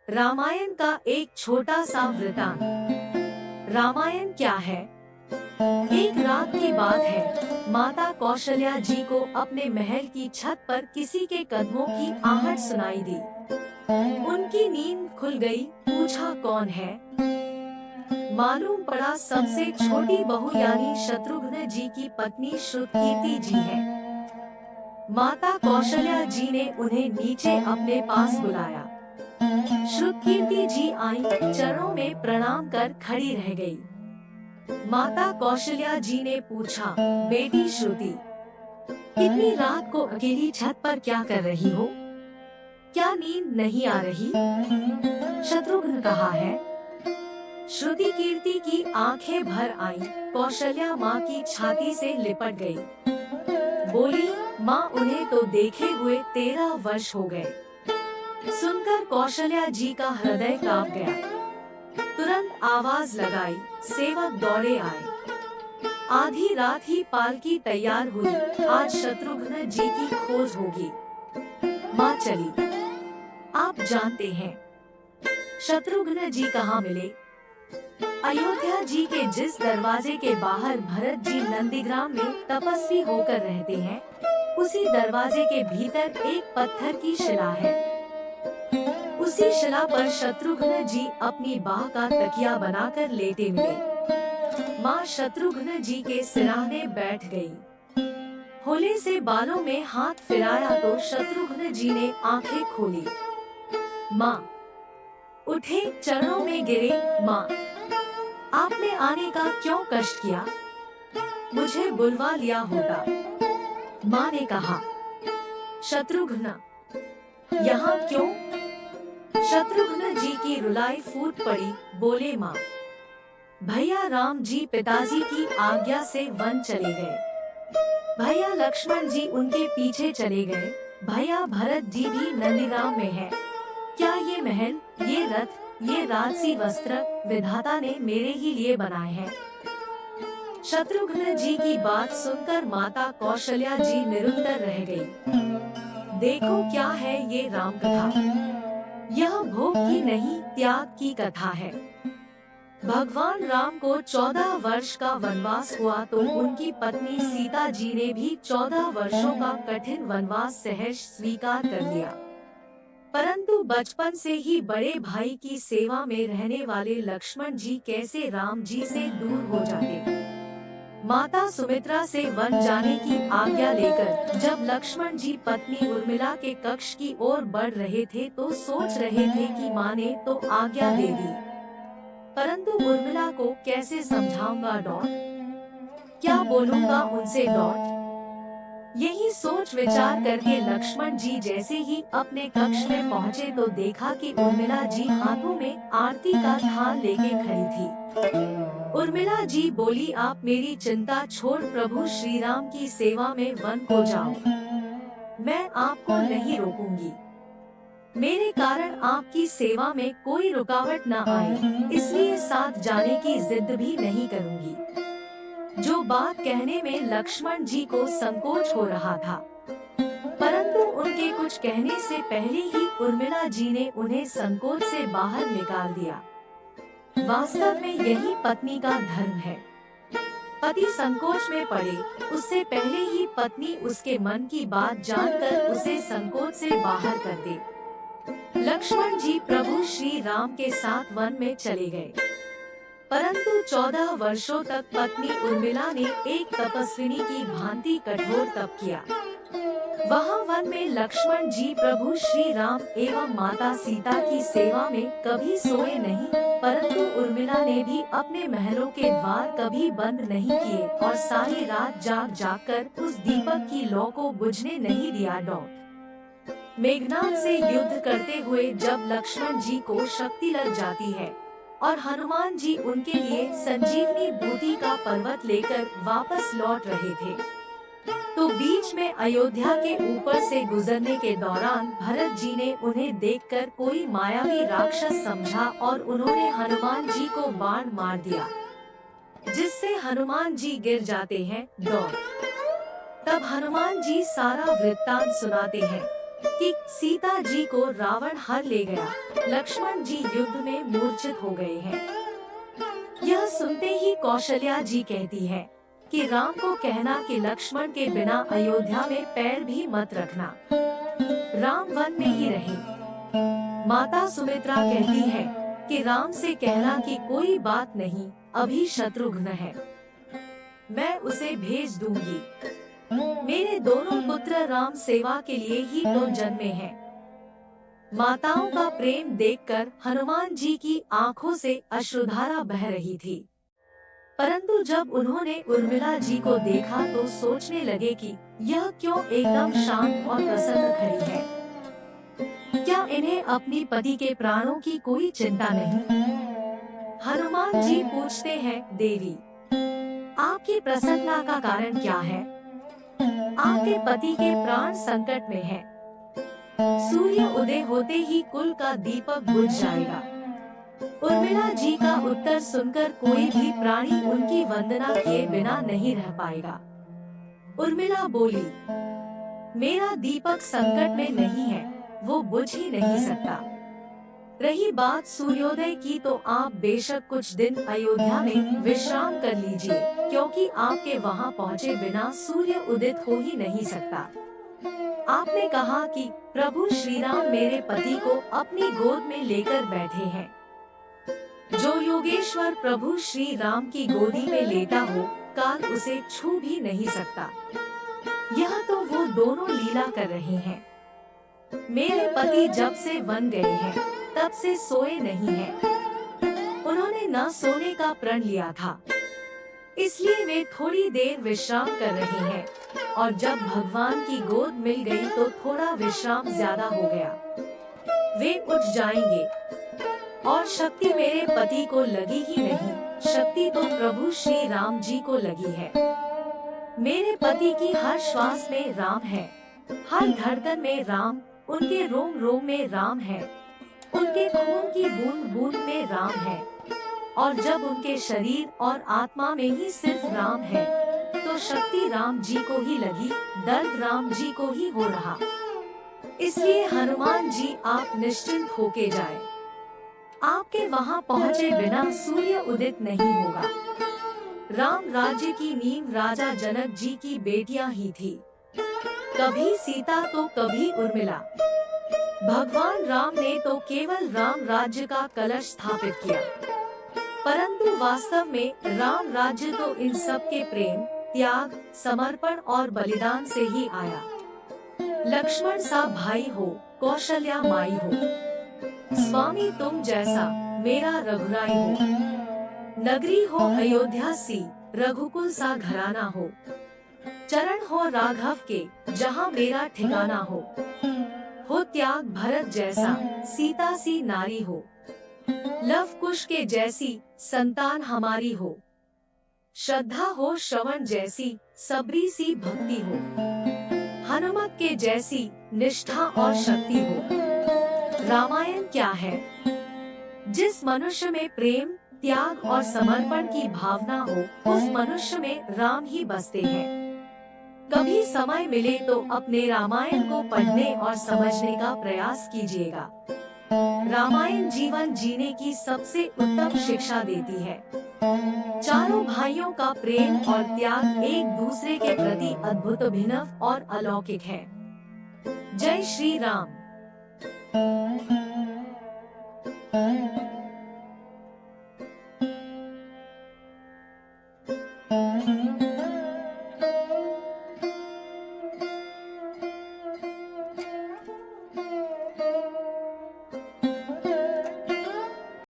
रामायण का एक छोटा सा वृतांत। रामायण क्या है? एक रात की बात है। माता कौशल्या जी को अपने महल की छत पर किसी के कदमों की आहट सुनाई दी। उनकी नींद खुल गई। पूछा, कौन है? मालूम पड़ा सबसे छोटी बहू यानी शत्रुघ्न जी की पत्नी श्रुतकीर्ति जी है। माता कौशल्या जी ने उन्हें नीचे अपने पास बुलाया। श्रुतकीर्ति जी आई, चरणों में प्रणाम कर खड़ी रह गई। माता कौशल्या जी ने पूछा, बेटी श्रुति, इतनी रात को अकेली छत पर क्या कर रही हो? क्या नींद नहीं आ रही? शत्रुघ्न कहाँ है? श्रुति कीर्ति की आंखें भर आईं। कौशल्या माँ की छाती से लिपट गई। बोली, माँ, उन्हें तो देखे हुए 13 वर्ष हो गए। सुनकर कौशल्या जी का हृदय कांप गया। तुरंत आवाज लगाई, सेवक दौड़े आए। आधी रात ही पालकी तैयार हुई। आज शत्रुघ्न जी की खोज होगी। माँ चली। आप जानते हैं शत्रुघ्न जी कहाँ मिले? अयोध्या जी के जिस दरवाजे के बाहर भरत जी नंदीग्राम में तपस्वी होकर रहते हैं, उसी दरवाजे के भीतर एक पत्थर की शिला है। उसी शिला पर शत्रुघ्न जी अपनी बाह का तकिया बनाकर लेटे मिले। माँ शत्रुघ्न जी के सिरहाने बैठ गई। होले से बालों में हाथ फिराया तो शत्रुघ्न जी ने आंखें खोली। माँ उठे, चरणों में गिरे। माँ, आपने आने का क्यों कष्ट किया? मुझे बुलवा लिया होता। माँ ने कहा। शत्रुघ्न, यहाँ क्यों? शत्रुघ्न जी की रुलाई फूट पड़ी। बोले, माँ, भैया राम जी पिताजी की आज्ञा से वन चले गए। भैया लक्ष्मण जी उनके पीछे चले गए। भैया भरत जी भी नंदीग्राम में है। क्या ये महल, ये रथ, ये राजसी वस्त्र विधाता ने मेरे ही लिए बनाए हैं? शत्रुघ्न जी की बात सुनकर माता कौशल्या जी निरुत्तर रह गई। देखो क्या है ये राम कथा। यह भोग की नहीं, त्याग की कथा है। भगवान राम को 14 वर्ष का वनवास हुआ तो उनकी पत्नी सीता जी ने भी 14 वर्षों का कठिन वनवास सहर्ष स्वीकार कर लिया। परंतु बचपन से ही बड़े भाई की सेवा में रहने वाले लक्ष्मण जी कैसे राम जी से दूर हो जाते? माता सुमित्रा से वन जाने की आज्ञा लेकर जब लक्ष्मण जी पत्नी उर्मिला के कक्ष की ओर बढ़ रहे थे तो सोच रहे थे कि माँ ने तो आज्ञा दे दी, परंतु उर्मिला को कैसे समझाऊंगा डॉट? क्या बोलूंगा उनसे डॉट? यही सोच विचार करके लक्ष्मण जी जैसे ही अपने कक्ष में पहुँचे तो देखा कि उर्मिला जी हाथों में आरती का थाल लेके खड़ी थी। उर्मिला जी बोली, आप मेरी चिंता छोड़ प्रभु श्री राम की सेवा में वन को जाओ। मैं आपको नहीं रोकूंगी। मेरे कारण आपकी सेवा में कोई रुकावट न आए, इसलिए साथ जाने की जिद भी नहीं करूंगी। जो बात कहने में लक्ष्मण जी को संकोच हो रहा था, परंतु उनके कुछ कहने से पहले ही उर्मिला जी ने उन्हें संकोच से बाहर निकाल दिया। वास्तव में यही पत्नी का धर्म है। पति संकोच में पड़े उससे पहले ही पत्नी उसके मन की बात जानकर उसे संकोच से बाहर कर दे। लक्ष्मण जी प्रभु श्री राम के साथ वन में चले गए, परंतु 14 वर्षों तक पत्नी उर्मिला ने एक तपस्विनी की भांति कठोर तप किया। वहाँ वन में लक्ष्मण जी प्रभु श्री राम एवं माता सीता की सेवा में कभी सोए नहीं, परंतु उर्मिला ने भी अपने महलों के द्वार कभी बंद नहीं किए और सारी रात जाग जाग कर उस दीपक की लौ को बुझने नहीं दिया डॉट। मेघनाद से युद्ध करते हुए जब लक्ष्मण जी को शक्ति लग जाती है और हनुमान जी उनके लिए संजीवनी बूटी का पर्वत लेकर वापस लौट रहे थे, तो बीच में अयोध्या के ऊपर से गुजरने के दौरान भरत जी ने उन्हें देखकर कोई मायावी राक्षस समझा और उन्होंने हनुमान जी को बाण मार दिया, जिससे हनुमान जी गिर जाते हैं डॉट। तब हनुमान जी सारा वृत्तांत सुनाते हैं। कि सीता जी को रावण हर ले गया। लक्ष्मण जी युद्ध में मूर्छित हो गए हैं। यह सुनते ही कौशल्या जी कहती है कि राम को कहना कि लक्ष्मण के बिना अयोध्या में पैर भी मत रखना, राम वन में ही रहे। माता सुमित्रा कहती है कि राम से कहना कि कोई बात नहीं, अभी शत्रुघ्न है, मैं उसे भेज दूंगी। मेरे दोनों पुत्र राम सेवा के लिए ही तो जन्मे हैं। माताओं का प्रेम देखकर हनुमान जी की आंखों से अश्रुधारा बह रही थी। परंतु जब उन्होंने उर्मिला जी को देखा तो सोचने लगे कि यह क्यों एकदम शांत और प्रसन्न खड़ी है। क्या इन्हें अपनी पति के प्राणों की कोई चिंता नहीं? हनुमान जी पूछते हैं, देवी आपकी प्रसन्नता का कारण क्या है? आपके पति के प्राण संकट में हैं। सूर्य उदय होते ही कुल का दीपक बुझ जाएगा। उर्मिला जी का उत्तर सुनकर कोई भी प्राणी उनकी वंदना किए बिना नहीं रह पाएगा। उर्मिला बोली, मेरा दीपक संकट में नहीं है, वो बुझ ही नहीं सकता। रही बात सूर्योदय की, तो आप बेशक कुछ दिन अयोध्या में विश्राम कर लीजिए, क्योंकि आपके वहाँ पहुँचे बिना सूर्य उदित हो ही नहीं सकता। आपने कहा कि प्रभु श्री राम मेरे पति को अपनी गोद में लेकर बैठे हैं। जो योगेश्वर प्रभु श्री राम की गोदी में लेटा हो, काल उसे छू भी नहीं सकता। यह तो वो दोनों लीला कर रहे हैं। मेरे पति जब से वन गए हैं, तब से सोए नहीं हैं। उन्होंने न सोने का प्रण लिया था, इसलिए वे थोड़ी देर विश्राम कर रहे हैं, और जब भगवान की गोद मिल गई तो थोड़ा विश्राम ज्यादा हो गया। वे उठ जाएंगे, और शक्ति मेरे पति को लगी ही नहीं, शक्ति तो प्रभु श्री राम जी को लगी है। मेरे पति की हर श्वास में राम है, हर धड़कन में राम, उनके रोम रोम में राम है, उनके खून की बूंद बूंद में राम है, और जब उनके शरीर और आत्मा में ही सिर्फ राम है, तो शक्ति राम जी को ही लगी, दर्द राम जी को ही हो रहा। इसलिए हनुमान जी आप निश्चिंत होके जाए, आपके वहाँ पहुँचे बिना सूर्य उदित नहीं होगा। राम राज्य की नींव राजा जनक जी की बेटियां ही थी, कभी सीता तो कभी उर्मिला। भगवान राम ने तो केवल राम राज्य का कलश स्थापित किया, परंतु वास्तव में राम राज्य तो इन सब के प्रेम, त्याग, समर्पण और बलिदान से ही आया। लक्ष्मण सा भाई हो, कौशल्या माई हो, स्वामी तुम जैसा मेरा रघुराई हो, नगरी हो अयोध्या सी, रघुकुल सा घराना हो, चरण हो राघव के, जहाँ मेरा ठिकाना हो त्याग भरत जैसा, सीता सी नारी हो, लव कुश के जैसी संतान हमारी हो, श्रद्धा हो श्रवण जैसी, सबरी सी भक्ति हो, हनुमत के जैसी निष्ठा और शक्ति हो। रामायण क्या है? जिस मनुष्य में प्रेम, त्याग और समर्पण की भावना हो, उस मनुष्य में राम ही बसते हैं। कभी समय मिले तो अपने रामायण को पढ़ने और समझने का प्रयास कीजिएगा। रामायण जीवन जीने की सबसे उत्तम शिक्षा देती है। चारों भाइयों का प्रेम और त्याग एक दूसरे के प्रति अद्भुत, अभिनव और अलौकिक है। जय श्री राम।